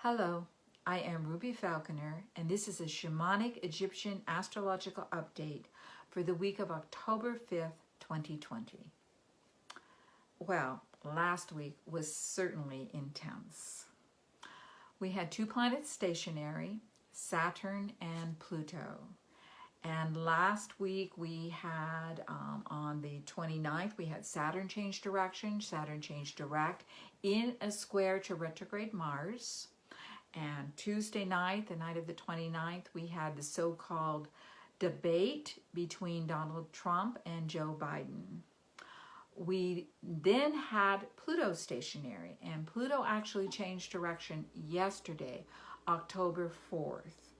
Hello, I am Ruby Falconer, and this is a Shamanic Egyptian Astrological Update for the week of October 5th, 2020. Well, last week was certainly intense. We had two planets stationary, Saturn and Pluto. And last week we had, on the 29th, we had Saturn change direction, Saturn change direct in a square to retrograde Mars. And Tuesday night, the night of the 29th, we had the so-called debate between Donald Trump and Joe Biden. We then had Pluto stationary, and Pluto actually changed direction yesterday, October 4th.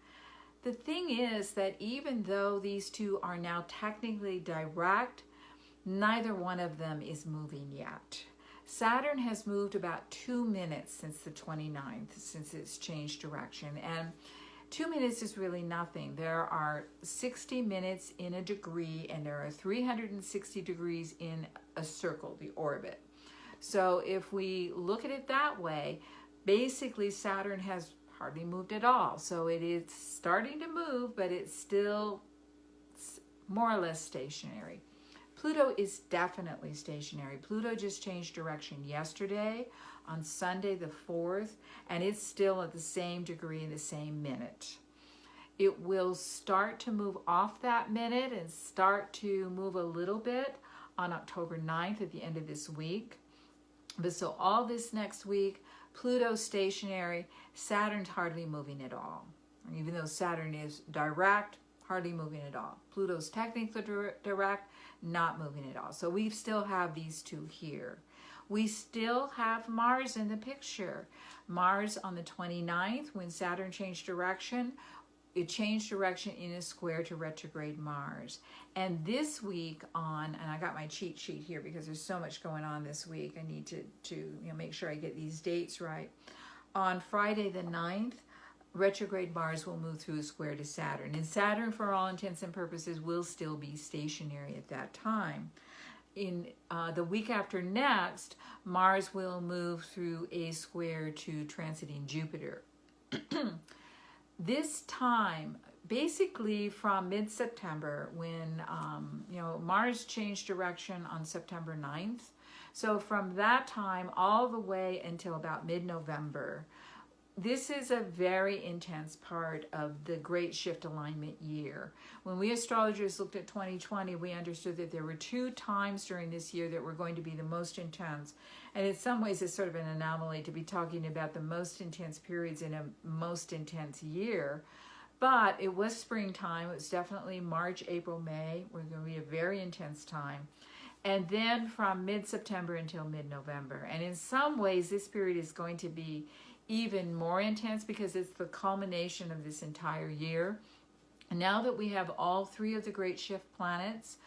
The thing is that even though these two are now technically direct, neither one of them is moving yet. Saturn has moved about 2 minutes since the 29th, since it's changed direction. And 2 minutes is really nothing. There are 60 minutes in a degree, and there are 360 degrees in a circle, the orbit. So if we look at it that way, basically Saturn has hardly moved at all. So it is starting to move, but it's still more or less stationary. Pluto is definitely stationary. Pluto just changed direction yesterday on Sunday the 4th, and it's still at the same degree in the same minute. It will start to move off that minute and start to move a little bit on October 9th at the end of this week. But so all this next week, Pluto's stationary, Saturn's hardly moving at all. Even though Saturn is direct, hardly moving at all. Pluto's technically direct, not moving at all. So we still have these two here. We still have Mars in the picture. Mars on the 29th, when Saturn changed direction, it changed direction in a square to retrograde Mars. And this week and I got my cheat sheet here because there's so much going on this week. I need to make sure I get these dates right. On Friday the 9th, retrograde Mars will move through a square to Saturn. And Saturn, for all intents and purposes, will still be stationary at that time. In the week after next, Mars will move through a square to transiting Jupiter. This time, basically from mid-September, when Mars changed direction on September 9th. So from that time all the way until about mid-November, this is a very intense part of the Great Shift Alignment year. When we astrologers looked at 2020, we understood that there were 2 times during this year that were going to be the most intense. And in some ways, it's sort of an anomaly to be talking about the most intense periods in a most intense year. But it was springtime. It was definitely March, April, May. We're going to be a very intense time. And then from mid-September until mid-November. And in some ways, this period is going to be even more intense because it's the culmination of this entire year. And now that we have all 3 of the great shift planets,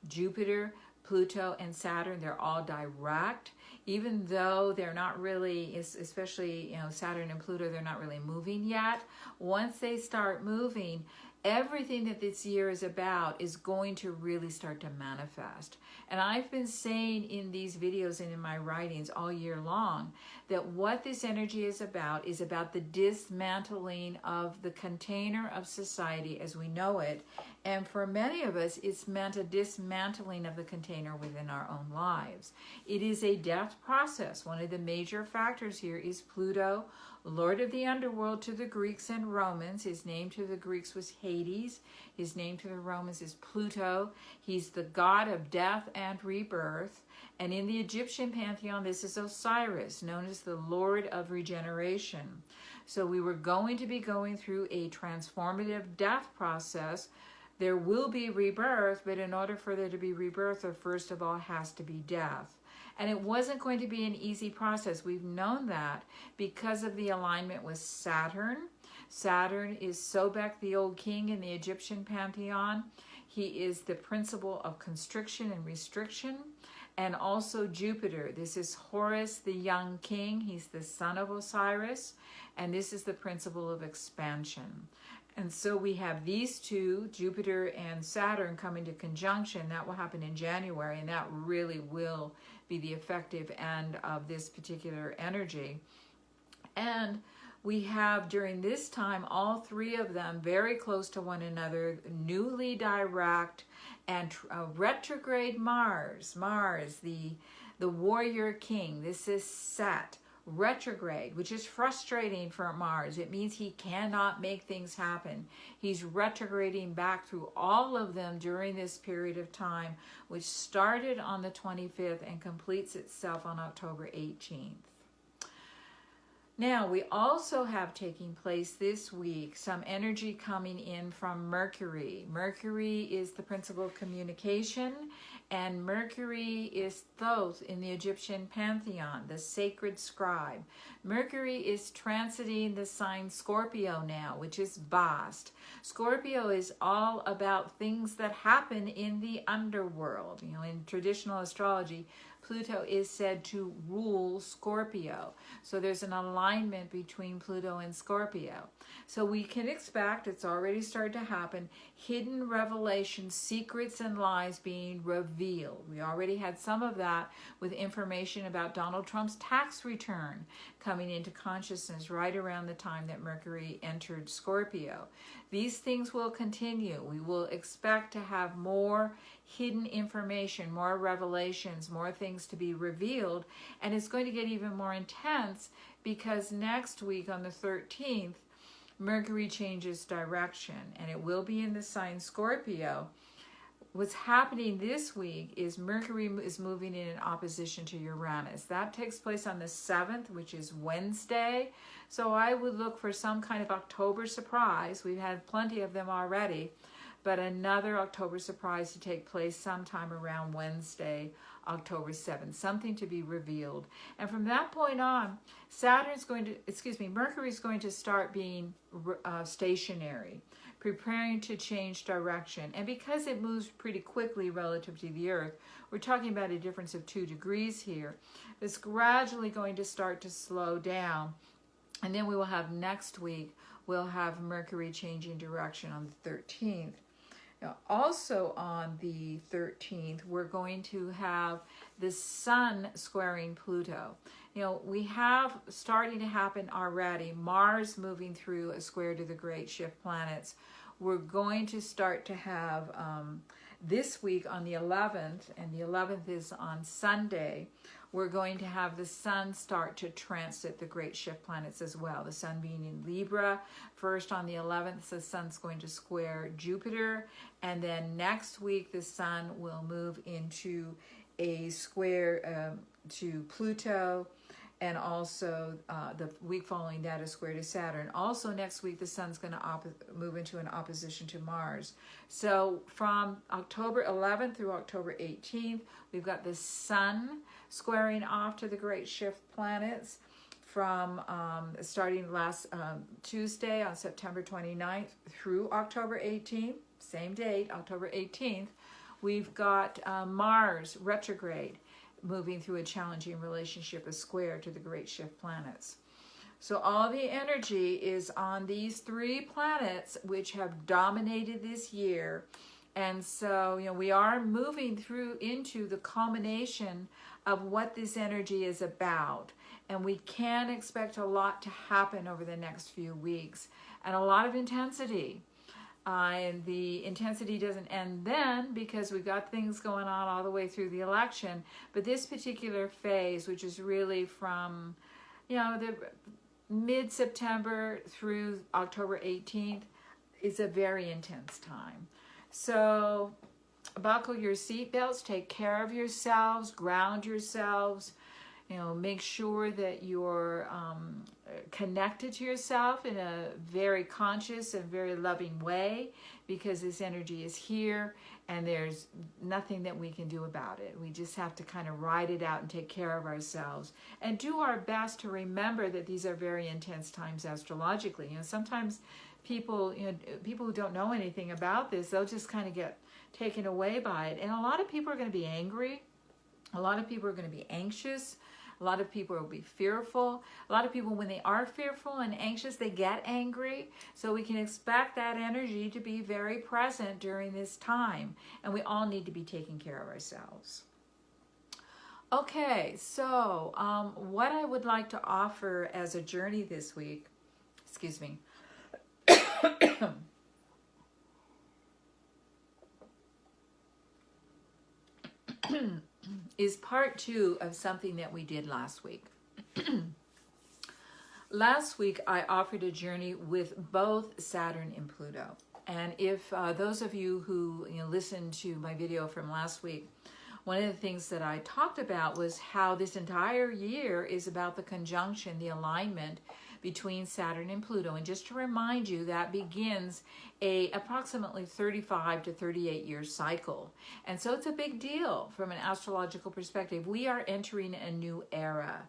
Jupiter, Pluto, and Saturn, they're all direct, even though they're not really, especially Saturn and Pluto, they're not really moving yet. Once they start moving, everything that this year is about is going to really start to manifest. And I've been saying in these videos and in my writings all year long that what this energy is about the dismantling of the container of society as we know it. And for many of us, it's meant a dismantling of the container within our own lives. It is a death process. One of the major factors here is Pluto, Lord of the underworld to the Greeks and Romans. His name to the Greeks was Hades. His name to the Romans is Pluto. He's the god of death and rebirth. And in the Egyptian pantheon, this is Osiris, known as the Lord of Regeneration. So we were going to be going through a transformative death process. There will be rebirth, but in order for there to be rebirth, there first of all has to be death. And it wasn't going to be an easy process. We've known that because of the alignment with Saturn. Saturn is Sobek, the old king in the Egyptian pantheon. He is the principle of constriction and restriction. And also Jupiter. This is Horus, the young king. He's the son of Osiris. And this is the principle of expansion. And so we have these two, Jupiter and Saturn, come into conjunction. That will happen in January, and that really will be the effective end of this particular energy. And We have during this time all three of them very close to one another, newly direct, and retrograde Mars, the warrior king. This is Set. Retrograde, which is frustrating for Mars. It means he cannot make things happen. He's retrograding back through all of them during this period of time, which started on the 25th and completes itself on October 18th. Now, we also have taking place this week some energy coming in from Mercury. Mercury is the principle of communication, and Mercury is Thoth in the Egyptian pantheon, the sacred scribe. Mercury is transiting the sign Scorpio now, which is Bast. Scorpio is all about things that happen in the underworld. You know, in traditional astrology, Pluto is said to rule Scorpio. So there's an alignment between Pluto and Scorpio. So we can expect, it's already started to happen, hidden revelations, secrets and lies being revealed. We already had some of that with information about Donald Trump's tax return coming into consciousness right around the time that Mercury entered Scorpio. These things will continue. We will expect to have more hidden information, more revelations, more things to be revealed, and it's going to get even more intense because next week on the 13th, Mercury changes direction, and it will be in the sign Scorpio. What's happening this week is Mercury is moving in opposition to Uranus. That takes place on the 7th, which is Wednesday. So I would look for some kind of October surprise. We've had plenty of them already, but another October surprise to take place sometime around Wednesday, October 7th, something to be revealed. And from that point on, Mercury's going to start being stationary, preparing to change direction. And because it moves pretty quickly relative to the Earth, we're talking about a difference of 2 degrees here. It's gradually going to start to slow down. And then we will have next week, we'll have Mercury changing direction on the 13th. Now, also on the 13th, we're going to have the Sun squaring Pluto. You know, we have starting to happen already, Mars moving through a square to the great shift planets. We're going to start to have this week on the 11th, and the 11th is on Sunday, we're going to have the Sun start to transit the great shift planets as well. The Sun being in Libra. First on the 11th, the Sun's going to square Jupiter. And then next week, the Sun will move into a square to Pluto. And also the week following that, a square to Saturn. Also next week, the Sun's going to move into an opposition to Mars. So from October 11th through October 18th, we've got the Sun squaring off to the great shift planets from starting last Tuesday on September 29th through October 18th, same date, October 18th. We've got Mars retrograde, moving through a challenging relationship, a square to the great shift planets. So all the energy is on these 3 planets which have dominated this year. And so, you know, we are moving through into the culmination of what this energy is about. And we can expect a lot to happen over the next few weeks and a lot of intensity. And the intensity doesn't end then because we've got things going on all the way through the election. But this particular phase, which is really from, you know, the mid-September through October 18th, is a very intense time. So buckle your seatbelts, take care of yourselves, ground yourselves, you know, make sure that you're connected to yourself in a very conscious and very loving way, because this energy is here and there's nothing that we can do about it. We just have to kind of ride it out and take care of ourselves and do our best to remember that these are very intense times astrologically. You know, sometimes people who don't know anything about this, they'll just kind of get taken away by it. And a lot of people are going to be angry. A lot of people are going to be anxious. A lot of people will be fearful. A lot of people, when they are fearful and anxious, they get angry. So we can expect that energy to be very present during this time. And we all need to be taking care of ourselves. Okay, so what I would like to offer as a journey this week excuse me, is part 2 of something that we did last week. Last week, I offered a journey with both Saturn and Pluto. And if those of you who listened to my video from last week, one of the things that I talked about was how this entire year is about the conjunction, the alignment between Saturn and Pluto. And just to remind you, that begins a approximately 35 to 38 year cycle. And so it's a big deal from an astrological perspective. We are entering a new era.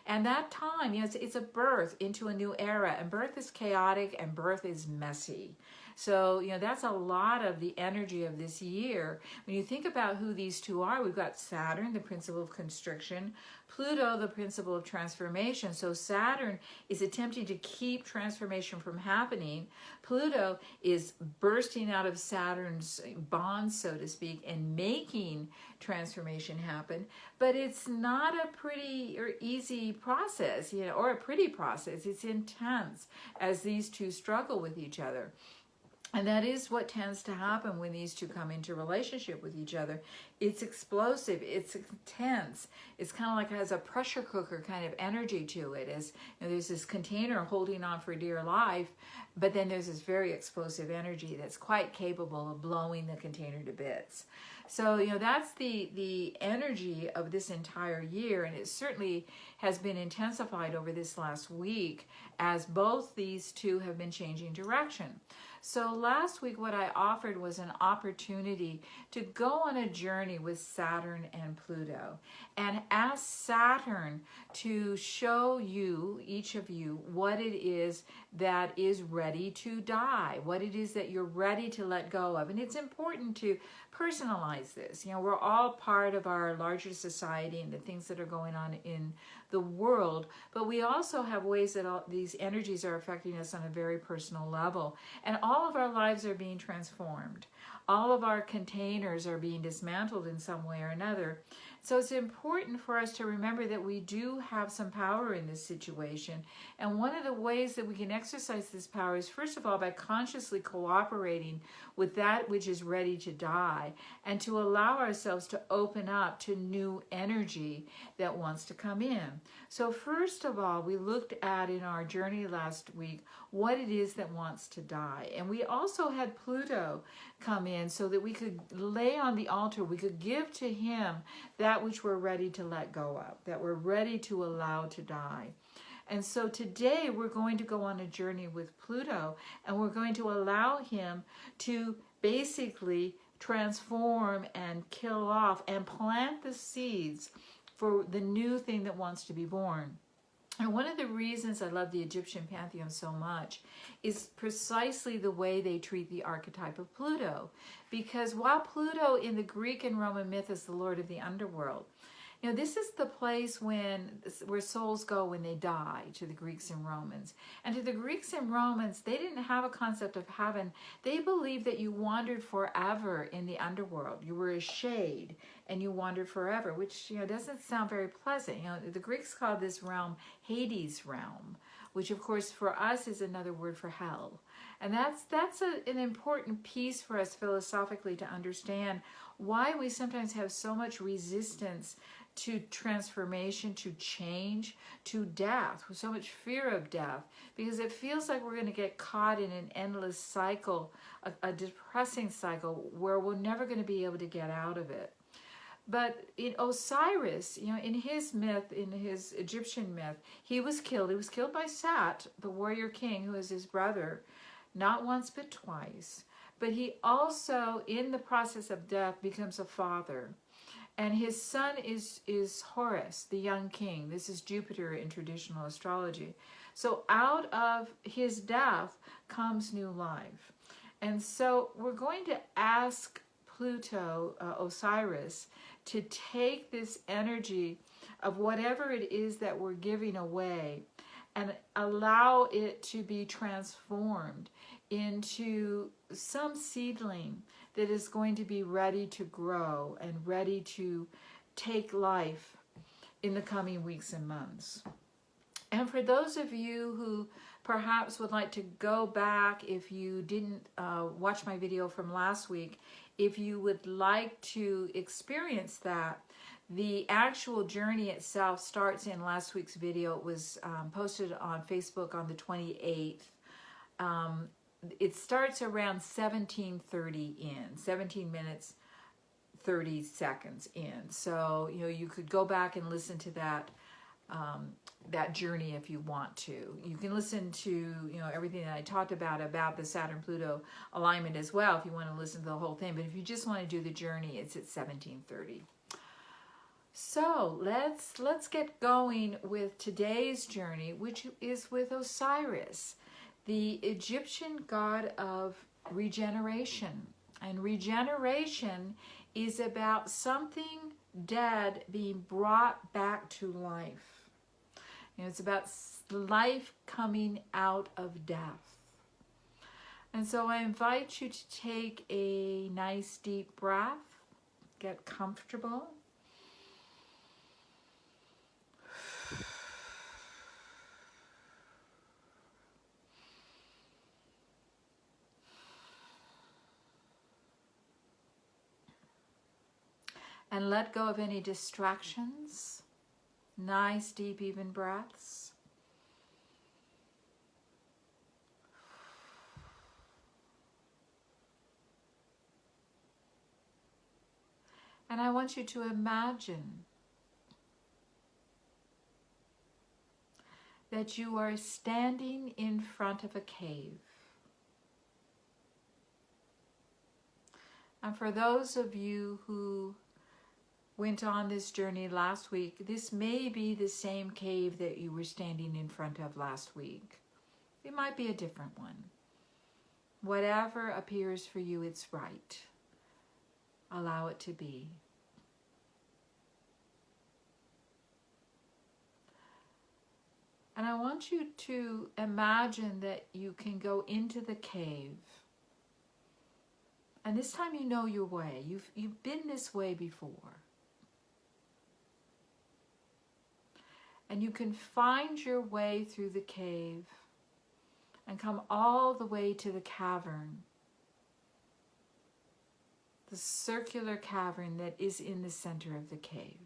And that time, it's a birth into a new era. And birth is chaotic and birth is messy. So, that's a lot of the energy of this year. When you think about who these two are, we've got Saturn, the principle of constriction, Pluto, the principle of transformation. So Saturn is attempting to keep transformation from happening. Pluto is bursting out of Saturn's bonds, so to speak, and making transformation happen. But it's not a pretty or easy process, or a pretty process. It's intense as these two struggle with each other. And that is what tends to happen when these two come into relationship with each other. It's explosive, it's intense. It's kind of like it has a pressure cooker kind of energy to it. As there's this container holding on for dear life, but then there's this very explosive energy that's quite capable of blowing the container to bits. So, that's the energy of this entire year, and it certainly has been intensified over this last week as both these two have been changing direction. So last week, what I offered was an opportunity to go on a journey with Saturn and Pluto and ask Saturn to show you, each of you, what it is that is ready to die, what it is that you're ready to let go of. And it's important to personalize this. We're all part of our larger society and the things that are going on in the world, but we also have ways that all these energies are affecting us on a very personal level. And all of our lives are being transformed. All of our containers are being dismantled in some way or another. So it's important for us to remember that we do have some power in this situation. And one of the ways that we can exercise this power is, first of all, by consciously cooperating with that which is ready to die and to allow ourselves to open up to new energy that wants to come in. So first of all, we looked at in our journey last week what it is that wants to die. And we also had Pluto come in so that we could lay on the altar, we could give to him that which we're ready to let go of, that we're ready to allow to die. And so today we're going to go on a journey with Pluto, and we're going to allow him to basically transform and kill off and plant the seeds for the new thing that wants to be born. And one of the reasons I love the Egyptian pantheon so much is precisely the way they treat the archetype of Pluto. Because while Pluto in the Greek and Roman myth is the lord of the underworld, this is the place where souls go when they die, to the Greeks and Romans. And to the Greeks and Romans, they didn't have a concept of heaven. They believed that you wandered forever in the underworld. You were a shade and you wandered forever, which doesn't sound very pleasant. The Greeks called this realm Hades realm, which of course for us is another word for hell. And that's an important piece for us philosophically to understand why we sometimes have so much resistance to transformation, to change, to death, with so much fear of death, because it feels like we're going to get caught in an endless cycle, a depressing cycle where we're never going to be able to get out of it. But in Osiris, in his myth, in his Egyptian myth, he was killed. He was killed by Set, the warrior king, who is his brother, not once but twice. But he also, in the process of death, becomes a father. And his son is Horus, the young king. This is Jupiter in traditional astrology. So out of his death comes new life. And so we're going to ask Pluto, Osiris, to take this energy of whatever it is that we're giving away and allow it to be transformed into some seedling that is going to be ready to grow and ready to take life in the coming weeks and months. And for those of you who perhaps would like to go back, if you didn't watch my video from last week, if you would like to experience that, the actual journey itself starts in last week's video. It was posted on Facebook on the 28th. It starts around 17:30 in, 17 minutes, 30 seconds in. So, you know, you could go back and listen to that that journey if you want to. You can listen to, you know, everything that I talked about the Saturn-Pluto alignment as well, if you want to listen to the whole thing. But if you just want to do the journey, it's at 17:30. So let's get going with today's journey, which is with Osiris, the Egyptian god of regeneration. And regeneration is about something dead being brought back to life. You know, it's about life coming out of death. And so I invite you to take a nice deep breath, get comfortable. And let go of any distractions. Nice, deep, even breaths. And I want you to imagine that you are standing in front of a cave. And for those of you who went on this journey last week, this may be the same cave that you were standing in front of last week. It might be a different one. Whatever appears for you, it's right. Allow it to be. And I want you to imagine that you can go into the cave. And this time you know your way. You've been this way before. And you can find your way through the cave and come all the way to the cavern, the circular cavern that is in the center of the cave.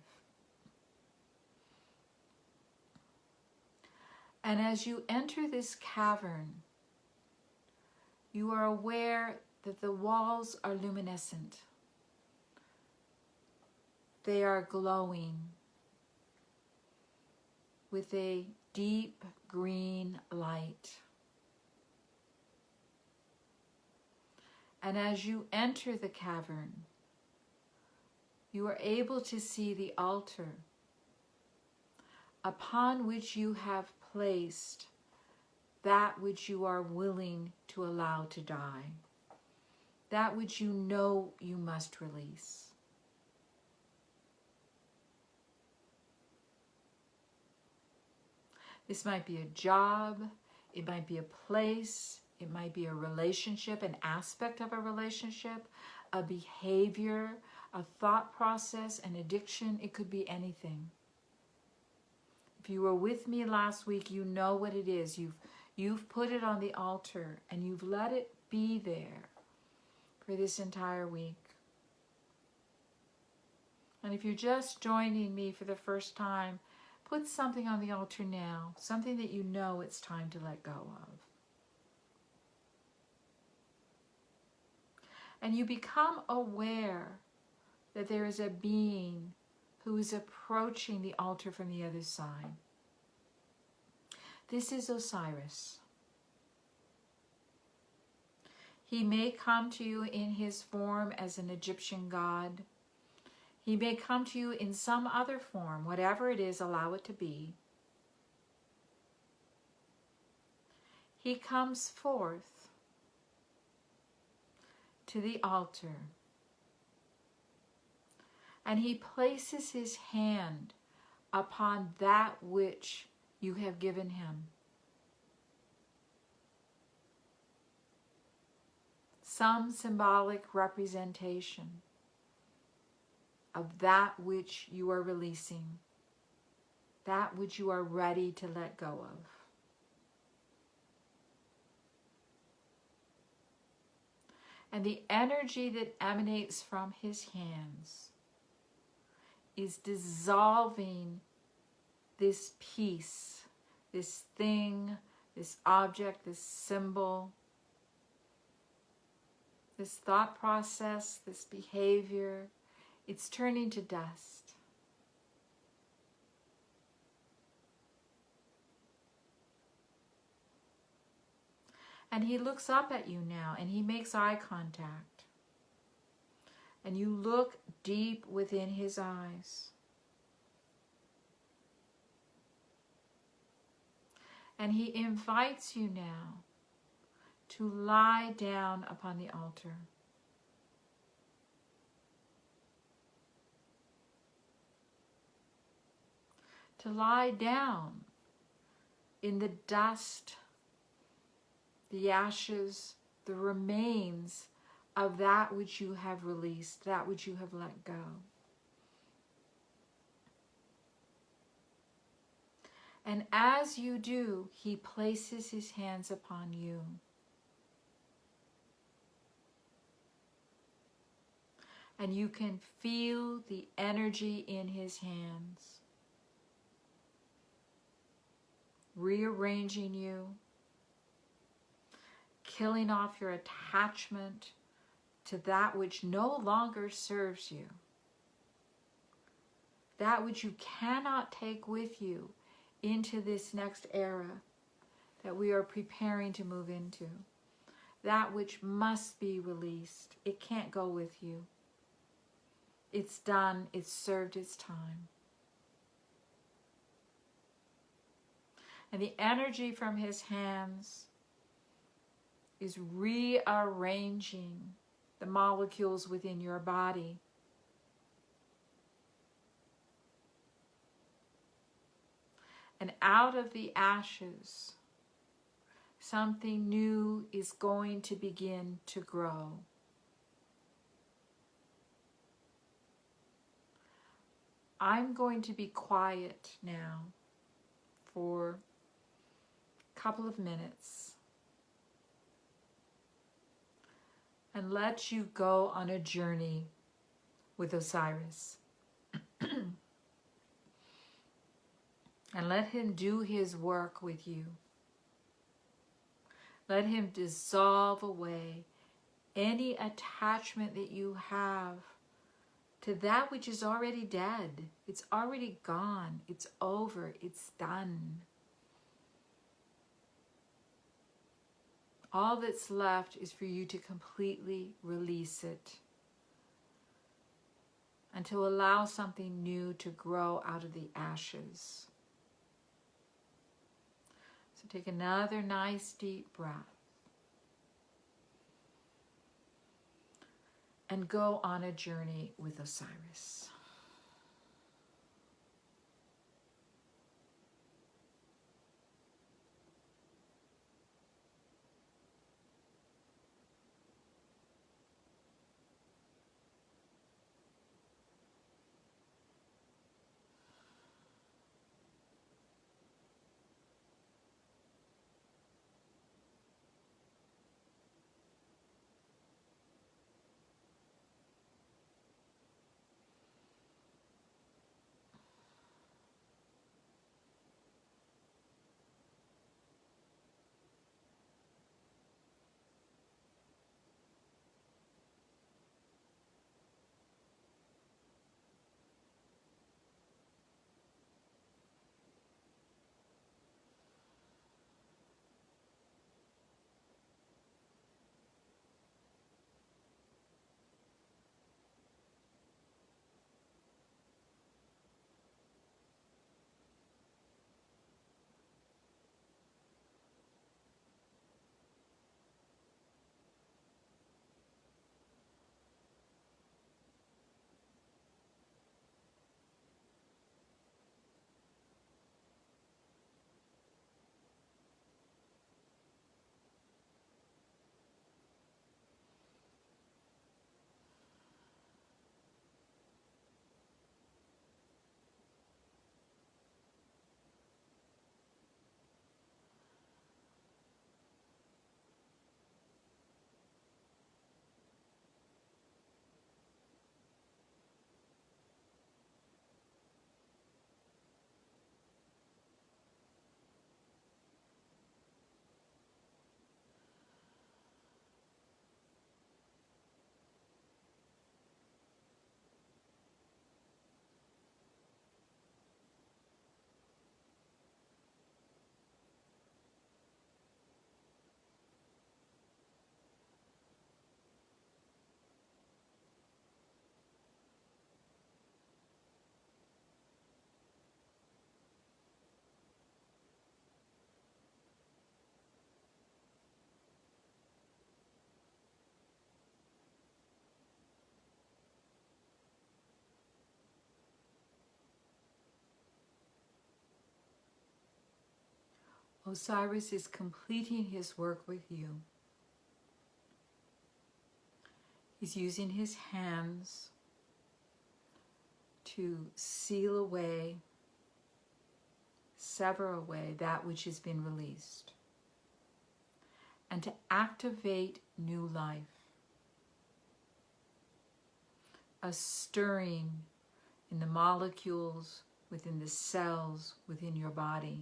And as you enter this cavern, you are aware that the walls are luminescent. They are glowing with a deep green light. And as you enter the cavern, you are able to see the altar upon which you have placed that which you are willing to allow to die, that which you know you must release. This might be a job, it might be a place, it might be a relationship, an aspect of a relationship, a behavior, a thought process, an addiction. It could be anything. If you were with me last week, you know what it is. You've put it on the altar and you've let it be there for this entire week. And if you're just joining me for the first time, put something on the altar now, something that you know it's time to let go of. And you become aware that there is a being who is approaching the altar from the other side. This is Osiris. He may come to you in his form as an Egyptian god. He may come to you in some other form. Whatever it is, allow it to be. He comes forth to the altar and he places his hand upon that which you have given him. Some symbolic representation of that which you are releasing, that which you are ready to let go of. And the energy that emanates from his hands is dissolving this piece, this thing, this object, this symbol, this thought process, this behavior. It's turning to dust. And he looks up at you now and he makes eye contact. And you look deep within his eyes. And he invites you now to lie down upon the altar. To lie down in the dust, the ashes, the remains of that which you have released, that which you have let go. And as you do, he places his hands upon you. And you can feel the energy in his hands, rearranging you, killing off your attachment to that which no longer serves you, that which you cannot take with you into this next era that we are preparing to move into, that which must be released. It can't go with you. It's done. It's served its time. And the energy from his hands is rearranging the molecules within your body. And out of the ashes, something new is going to begin to grow. I'm going to be quiet now for a couple of minutes and let you go on a journey with Osiris. And let him do his work with you. Let him dissolve away any attachment that you have to that which is already dead. It's already gone. It's over. It's done. All that's left is for you to completely release it and to allow something new to grow out of the ashes. So take another nice deep breath and go on a journey with Osiris. Osiris is completing his work with you. He's using his hands to seal away, sever away that which has been released, and to activate new life, a stirring in the molecules, within the cells, within your body,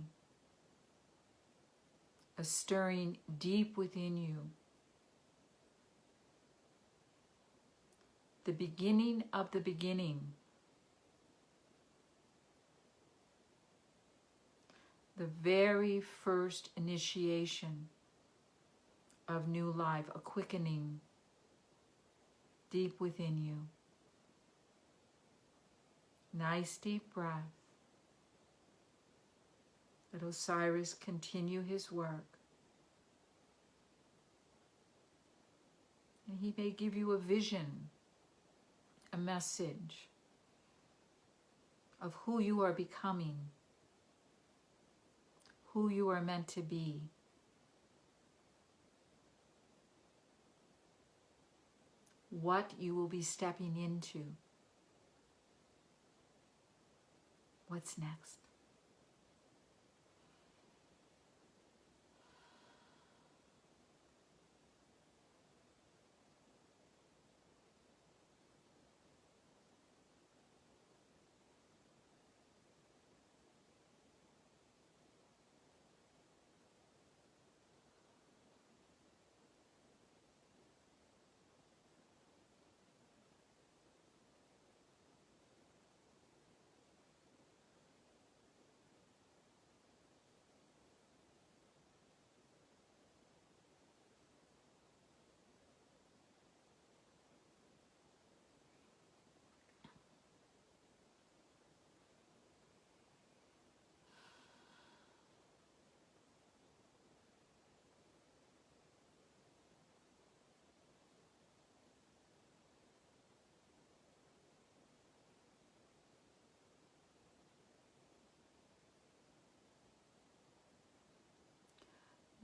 a stirring deep within you. The beginning of the beginning. The very first initiation of new life, a quickening deep within you. Nice deep breath. Let Osiris continue his work. And he may give you a vision, a message of who you are becoming, who you are meant to be. What you will be stepping into. What's next?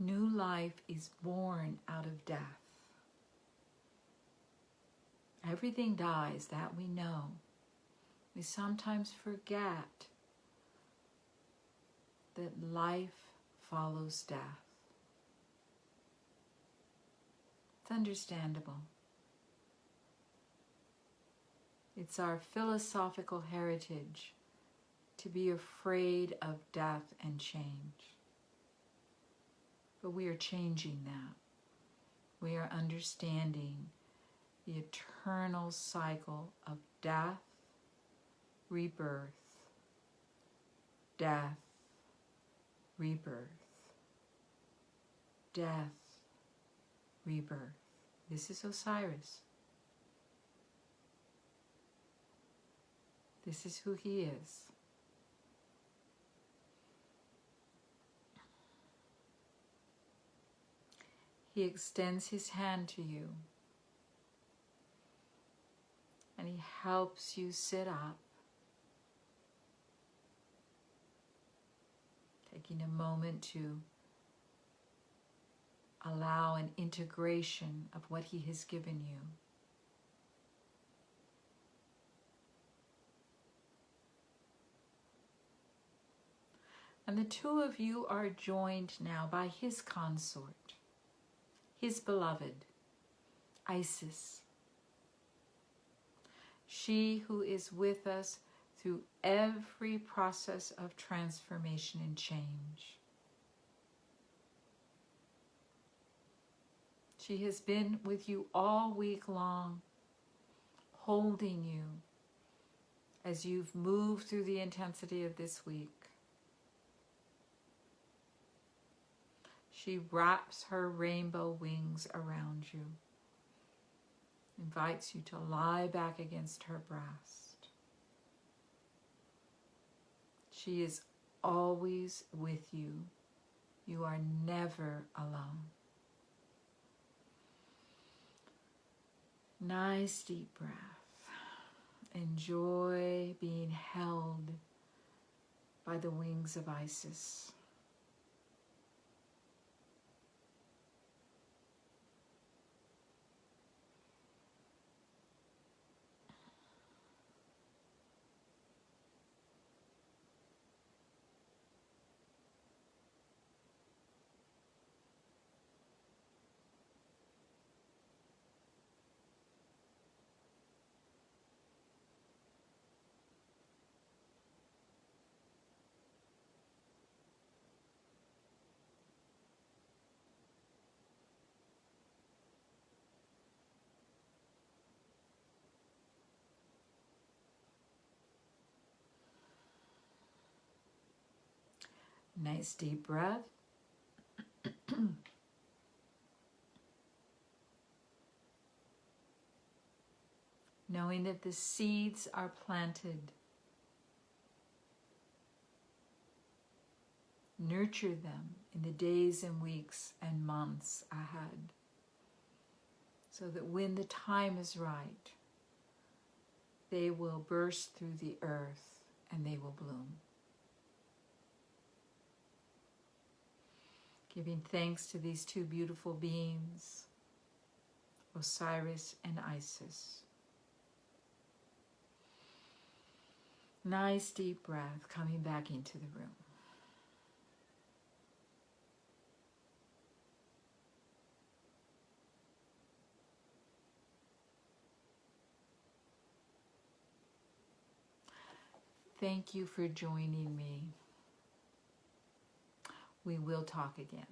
New life is born out of death. Everything dies, that we know. We sometimes forget that life follows death. It's understandable. It's our philosophical heritage to be afraid of death and change. But we are changing that. We are understanding the eternal cycle of death, rebirth, death, rebirth, death, rebirth. This is Osiris. This is who he is. He extends his hand to you and he helps you sit up, taking a moment to allow an integration of what he has given you. And the two of you are joined now by his consort, his beloved, Isis. She who is with us through every process of transformation and change. She has been with you all week long, holding you as you've moved through the intensity of this week. She wraps her rainbow wings around you, invites you to lie back against her breast. She is always with you. You are never alone. Nice deep breath. Enjoy being held by the wings of Isis. Nice deep breath. Knowing that the seeds are planted. Nurture them in the days and weeks and months ahead, so that when the time is right, they will burst through the earth and they will bloom. Giving thanks to these two beautiful beings, Osiris and Isis. Nice deep breath coming back into the room. Thank you for joining me. We will talk again.